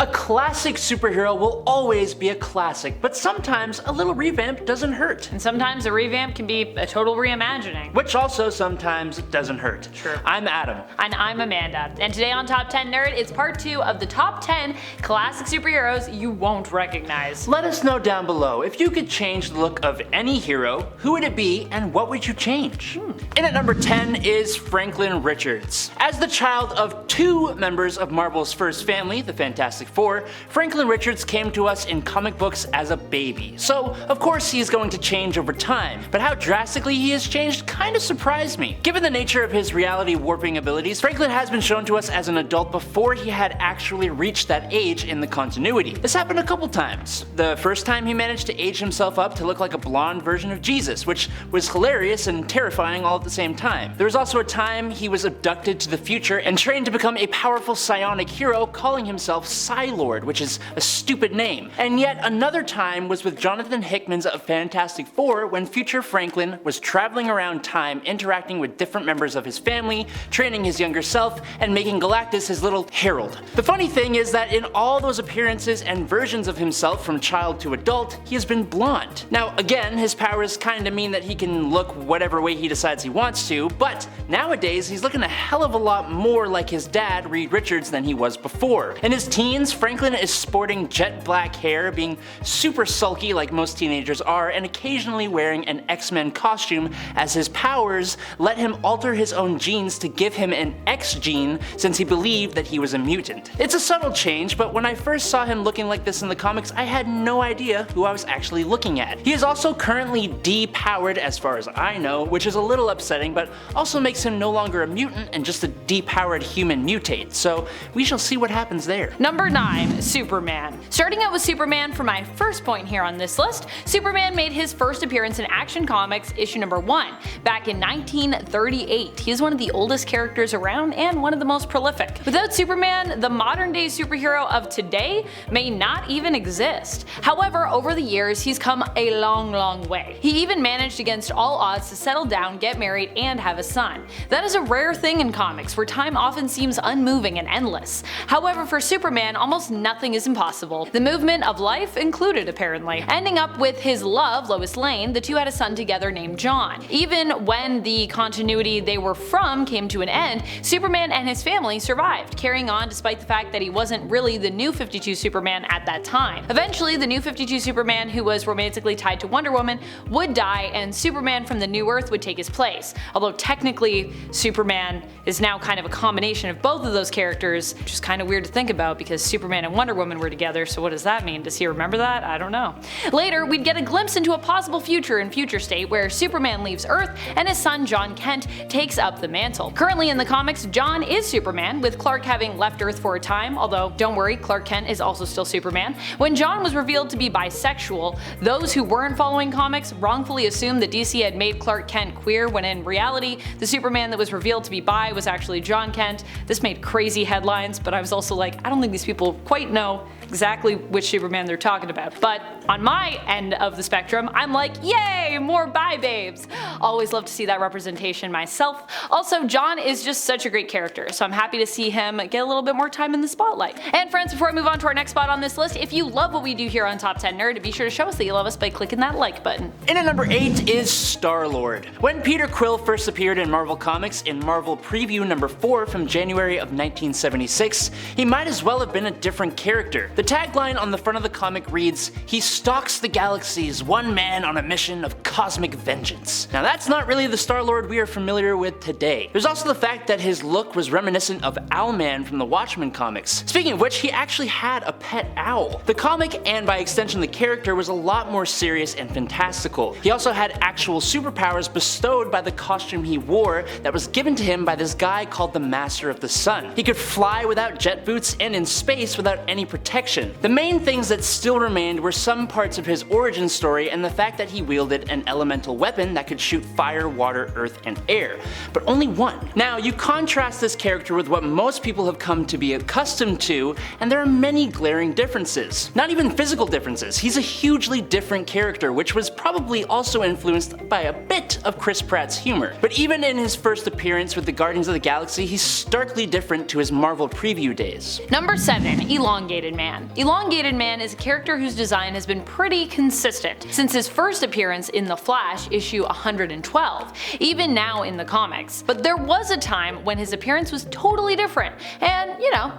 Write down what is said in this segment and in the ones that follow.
A classic superhero will always be a classic, but sometimes a little revamp doesn't hurt. And sometimes a revamp can be a total reimagining. Which also sometimes doesn't hurt. True. I'm Adam. And I'm Amanda. And today on Top 10 Nerd, it's part 2 of the top 10 classic superheroes you won't recognize. Let us know down below, if you could change the look of any hero, who would it be and what would you change? In at number 10 is Franklin Richards. As the child of 2 members of Marvel's first family, the Fantastic Four, Franklin Richards came to us in comic books as a baby. So, of course he is going to change over time, but how drastically he has changed kinda surprised me. Given the nature of his reality warping abilities, Franklin has been shown to us as an adult before he had actually reached that age in the continuity. This happened a couple times. The first time he managed to age himself up to look like a blonde version of Jesus, which was hilarious and terrifying all at the same time. There was also a time he was abducted to the future and trained to become a powerful psionic hero calling himself Psylord, which is a stupid name. And yet another time was with Jonathan Hickman's Fantastic Four when future Franklin was traveling around time interacting with different members of his family, training his younger self, and making Galactus his little herald. The funny thing is that in all those appearances and versions of himself from child to adult, he has been blonde. Now again, his powers kinda mean that he can look whatever way he decides he wants to, but nowadays he's looking a hell of a lot more like his dad, Reed Richards, than he was before. In his teens, Franklin is sporting jet black hair, being super sulky like most teenagers are, and occasionally wearing an X-Men costume as his powers let him alter his own genes to give him an X gene since he believed that he was a mutant. It's a subtle change, but when I first saw him looking like this in the comics, I had no idea who I was actually looking at. He is also currently depowered as far as I know, which is a little upsetting, but also makes him no longer a mutant and just a depowered human mutate, so we shall see what happens there. Number 9. Superman. Starting out with Superman for my first point here on this list, Superman made his first appearance in Action Comics issue number 1 back in 1938. He is one of the oldest characters around and one of the most prolific. Without Superman, the modern day superhero of today may not even exist. However, over the years he's come a long way. He even managed against all odds to settle down, get married, and have a son. That is a rare thing in comics where time often seems unmoving and endless. However, for Superman, almost nothing is impossible. The movement of life included, apparently. Ending up with his love, Lois Lane, the two had a son together named John. Even when the continuity they were from came to an end, Superman and his family survived, carrying on despite the fact that he wasn't really the New 52 Superman at that time. Eventually, the New 52 Superman, who was romantically tied to Wonder Woman, would die and Superman from the New Earth would take his place. Although technically, Superman is now kind of a combination of both of those characters, which is kind of weird to think about because Superman and Wonder Woman were together, so what does that mean? Does he remember that? I don't know. Later, we'd get a glimpse into a possible future in Future State where Superman leaves Earth and his son John Kent takes up the mantle. Currently in the comics, John is Superman, with Clark having left Earth for a time, although don't worry, Clark Kent is also still Superman. When John was revealed to be bisexual, those who weren't following comics wrongfully assumed that DC had made Clark Kent queer when in reality, the Superman that was revealed to be bi was actually John Kent. This made crazy headlines, but I was also like, I don't think these people quite know exactly which Superman they're talking about. But on my end of the spectrum, I'm like, yay, more bi babes. Always love to see that representation myself. Also, John is just such a great character, so I'm happy to see him get a little bit more time in the spotlight. And friends, before I move on to our next spot on this list, if you love what we do here on Top 10 Nerd, be sure to show us that you love us by clicking that like button. In at number 8 is Star-Lord. When Peter Quill first appeared in Marvel Comics in Marvel Preview number 4 from January of 1976, he might as well have been a different character. The tagline on the front of the comic reads, "He stalks the galaxies, one man on a mission of cosmic vengeance." Now that's not really the Star-Lord we are familiar with today. There's also the fact that his look was reminiscent of Owlman from the Watchmen comics. Speaking of which, he actually had a pet owl. The comic, and by extension the character, was a lot more serious and fantastical. He also had actual superpowers bestowed by the costume he wore that was given to him by this guy called the Master of the Sun. He could fly without jet boots and in space without any protection. The main things that still remained were some parts of his origin story and the fact that he wielded an elemental weapon that could shoot fire, water, earth, and air, but only one. Now you contrast this character with what most people have come to be accustomed to, and there are many glaring differences. Not even physical differences. He's a hugely different character, which was probably also influenced by a bit of Chris Pratt's humor. But even in his first appearance with the Guardians of the Galaxy, he's starkly different to his Marvel Preview days. Number 7. 7. Elongated Man. Elongated Man is a character whose design has been pretty consistent since his first appearance in The Flash issue 112, even now in the comics. But there was a time when his appearance was totally different, and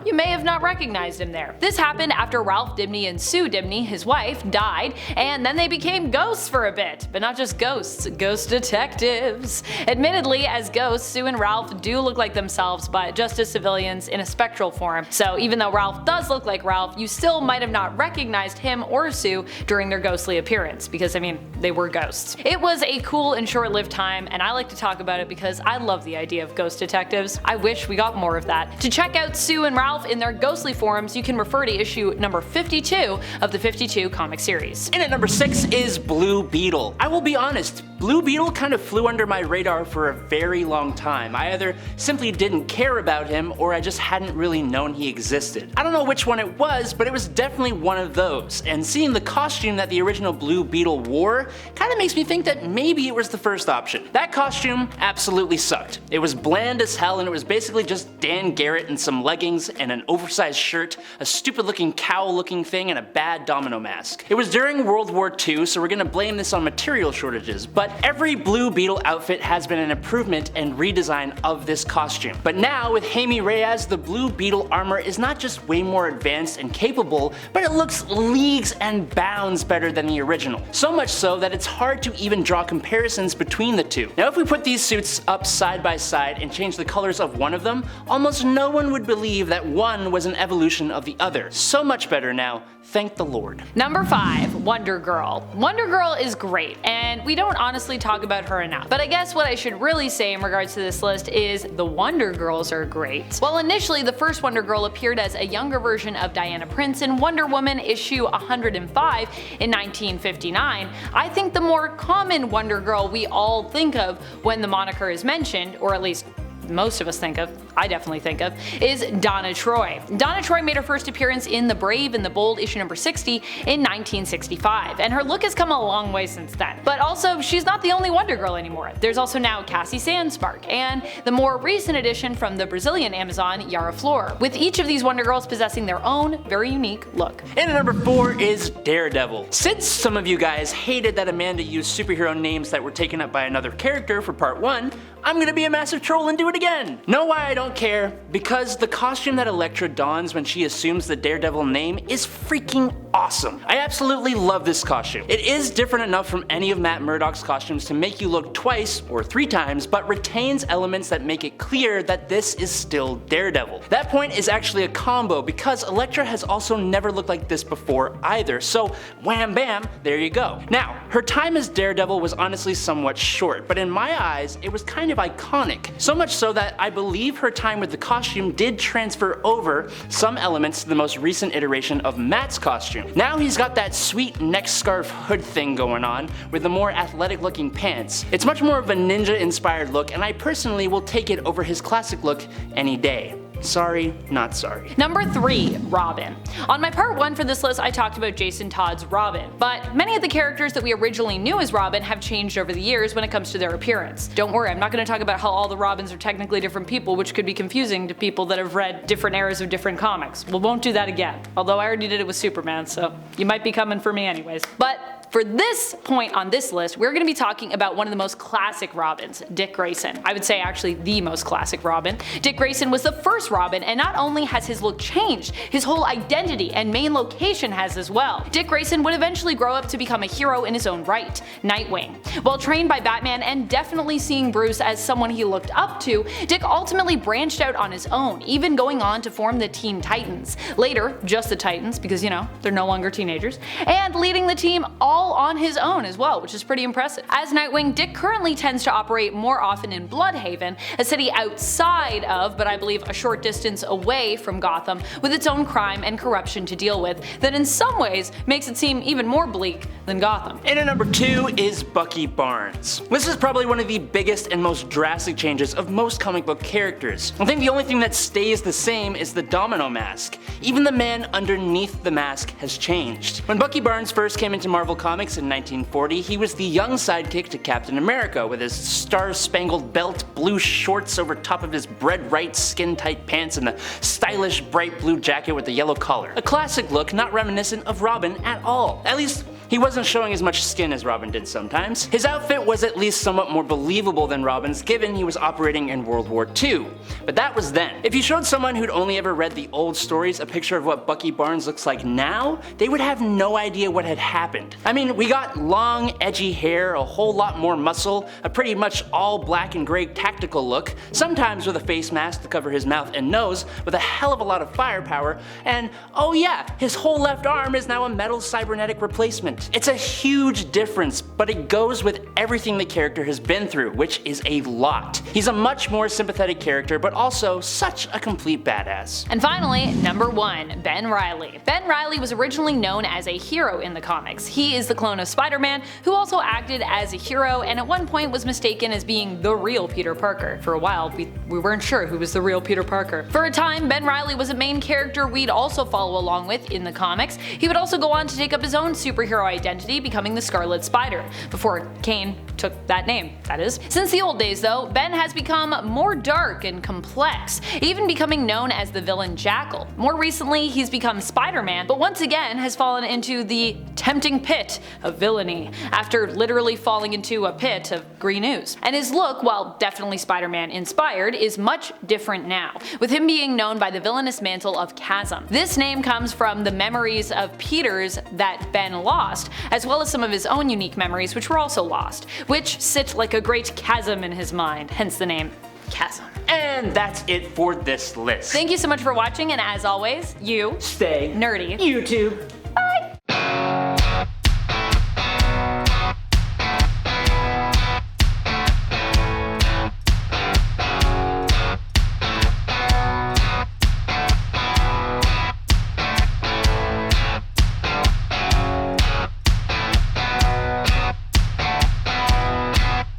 you may have not recognized him there. This happened after Ralph Dibny and Sue Dibny, his wife, died, and then they became ghosts for a bit. But not just ghosts, ghost detectives. Admittedly, as ghosts, Sue and Ralph do look like themselves, but just as civilians in a spectral form. So even though Ralph does look like Ralph, you still might have not recognized him or Sue during their ghostly appearance, because they were ghosts. It was a cool and short-lived time, and I like to talk about it because I love the idea of ghost detectives. I wish we got more of that. To check out Sue and Ralph in their ghostly forms, you can refer to issue number 52 of the 52 comic series. In at number 6 is Blue Beetle. I will be honest, Blue Beetle kind of flew under my radar for a very long time. I either simply didn't care about him, or I just hadn't really known he existed. I don't know which one it was, but it was definitely one of those, and seeing the costume that the original Blue Beetle wore kinda makes me think that maybe it was the first option. That costume absolutely sucked. It was bland as hell, and it was basically just Dan Garrett in some leggings and an oversized shirt, a stupid looking cowl looking thing, and a bad domino mask. It was during World War II, so we're gonna blame this on material shortages, but every Blue Beetle outfit has been an improvement and redesign of this costume. But now, with Jaime Reyes, the Blue Beetle armor is not just way more advanced and capable, but it looks leagues and bounds better than the original. So much so that it's hard to even draw comparisons between the two. Now if we put these suits up side by side and change the colors of one of them, almost no one would believe that one was an evolution of the other. So much better now, thank the Lord. Number 5. Wonder Girl. Wonder Girl is great, and we don't honestly talk about her enough. But I guess what I should really say in regards to this list is the Wonder Girls are great. While initially the first Wonder Girl appeared as a younger version of Diana Prince in Wonder Woman issue 105 in 1959, I think the more common Wonder Girl we all think of when the moniker is mentioned, or at least most of us think of, I definitely think of, is Donna Troy. Donna Troy made her first appearance in The Brave and the Bold issue number 60 in 1965, and her look has come a long way since then. But also, she's not the only Wonder Girl anymore. There's also now Cassie Sandspark, and the more recent addition from the Brazilian Amazon, Yara Flor, with each of these Wonder Girls possessing their own very unique look. And at number 4 is Daredevil. Since some of you guys hated that Amanda used superhero names that were taken up by another character for part 1, I'm gonna be a massive troll and do it again. Know why I don't care? Because the costume that Elektra dons when she assumes the Daredevil name is freaking awesome. I absolutely love this costume. It is different enough from any of Matt Murdock's costumes to make you look twice or 3 times, but retains elements that make it clear that this is still Daredevil. That point is actually a combo because Elektra has also never looked like this before either, so wham bam, there you go. Now, her time as Daredevil was honestly somewhat short, but in my eyes, it was kind of iconic. So much so that I believe her time with the costume did transfer over some elements to the most recent iteration of Matt's costume. Now he's got that sweet neck scarf hood thing going on with the more athletic looking pants. It's much more of a ninja inspired look, and I personally will take it over his classic look any day. Sorry, not sorry. Number 3. Robin. On my part 1 for this list, I talked about Jason Todd's Robin, but many of the characters that we originally knew as Robin have changed over the years when it comes to their appearance. Don't worry, I'm not going to talk about how all the Robins are technically different people, which could be confusing to people that have read different eras of different comics. We won't do that again, although I already did it with Superman, so you might be coming for me anyways. But for this point on this list, we're going to be talking about one of the most classic Robins, Dick Grayson. I would say actually the most classic Robin. Dick Grayson was the first Robin, and not only has his look changed, his whole identity and main location has as well. Dick Grayson would eventually grow up to become a hero in his own right, Nightwing. While trained by Batman and definitely seeing Bruce as someone he looked up to, Dick ultimately branched out on his own, even going on to form the Teen Titans. Later, just the Titans, because they're no longer teenagers, and leading the team all on his own as well, which is pretty impressive. As Nightwing, Dick currently tends to operate more often in Bloodhaven, a city outside of, but I believe a short distance away from Gotham, with its own crime and corruption to deal with, that in some ways makes it seem even more bleak than Gotham. And at number 2 is Bucky Barnes. This is probably one of the biggest and most drastic changes of most comic book characters. I think the only thing that stays the same is the domino mask. Even the man underneath the mask has changed. When Bucky Barnes first came into Marvel Comics, comics in 1940, he was the young sidekick to Captain America with his star-spangled belt, blue shorts over top of his bread right skin-tight pants, and the stylish bright blue jacket with the yellow collar. A classic look not reminiscent of Robin at all. At least, he wasn't showing as much skin as Robin did sometimes. His outfit was at least somewhat more believable than Robin's given he was operating in World War II. But that was then. If you showed someone who'd only ever read the old stories a picture of what Bucky Barnes looks like now, they would have no idea what had happened. I mean, we got long, edgy hair, a whole lot more muscle, a pretty much all black and gray tactical look, sometimes with a face mask to cover his mouth and nose, with a hell of a lot of firepower, and oh yeah, his whole left arm is now a metal cybernetic replacement. It's a huge difference, but it goes with everything the character has been through, which is a lot. He's a much more sympathetic character, but also such a complete badass. And finally, number 1, Ben Reilly. Ben Reilly was originally known as a hero in the comics. He is the clone of Spider-Man, who also acted as a hero and at one point was mistaken as being the real Peter Parker. For a while, we weren't sure who was the real Peter Parker. For a time, Ben Reilly was a main character we'd also follow along with in the comics. He would also go on to take up his own superhero identity, becoming the Scarlet Spider, before Kane took that name, that is. Since the old days though, Ben has become more dark and complex, even becoming known as the villain Jackal. More recently, he's become Spider-Man, but once again has fallen into the tempting pit of villainy, after literally falling into a pit of green ooze. And his look, while definitely Spider-Man inspired, is much different now, with him being known by the villainous mantle of Chasm. This name comes from the memories of Peter's that Ben lost, as well as some of his own unique memories which were also lost, which sit like a great chasm in his mind, hence the name Chasm. And that's it for this list. Thank you so much for watching, and as always, you stay nerdy. YouTube.